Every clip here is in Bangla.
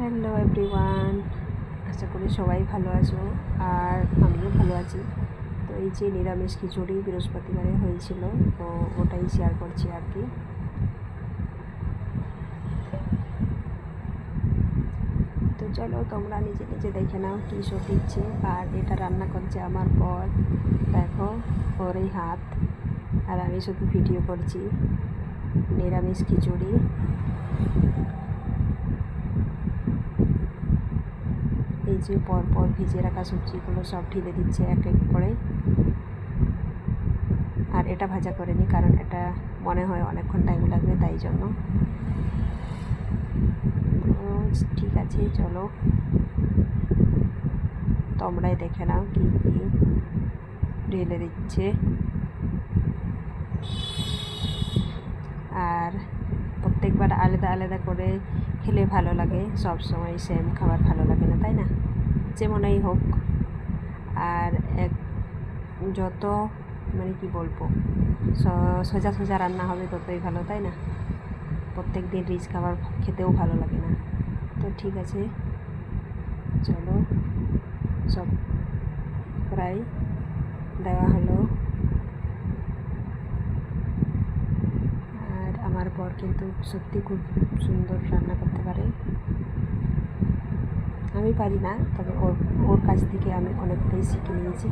হ্যালো এভরিওয়ান, আশা করি সবাই ভালো আছো আর আমিও ভালো আছি। তো এই যে নিরামিষ খিচুড়ি বৃহস্পতিবারে হয়েছিল, তো ওটাই শেয়ার করছি আর কি। তো চলো তোমরা নিজে নিজে দেখে নাও কী সব দিচ্ছে। আর এটা রান্না করছে আমার পর, দেখো ওর এই হাত, আর আমি শুধু ভিডিও করছি। নিরামিষ খিচুড়ি, এই যে পরপর ভিজিয়ে রাখা সবজিগুলো সব ঢেলে দিচ্ছে এক এক করে। আর এটা ভাজা করেনি, কারণ এটা মনে হয় অনেকক্ষণ টাইম লাগবে, তাই জন্য। ঠিক আছে, চলো তোমরাই দেখে নাও কী কী ঢেলে দিচ্ছে। আর প্রত্যেকবার আলাদা আলাদা করে খেলে ভালো লাগে, সব সময় সেম খাবার ভালো লাগে না, তাই না? যেমনই হোক। আর যত মানে কি বলবো, সোজা সোজা রান্না হবে ততই ভালো, তাই না? প্রত্যেক দিন রিচ খাবার খেতেও ভালো লাগে না। তো ঠিক আছে, চলো সব প্রায় দেওয়া হলো। আর আমার বর কিন্তু সত্যি খুব সুন্দর রান্না করতে পারে। আমি পারি না, তবে ওর কাছ থেকে আমি অনেকটাই শিখে নিয়েছি।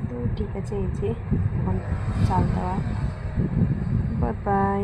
তো ঠিক আছে, এই যে এখন চাল দেওয়া। Bye bye.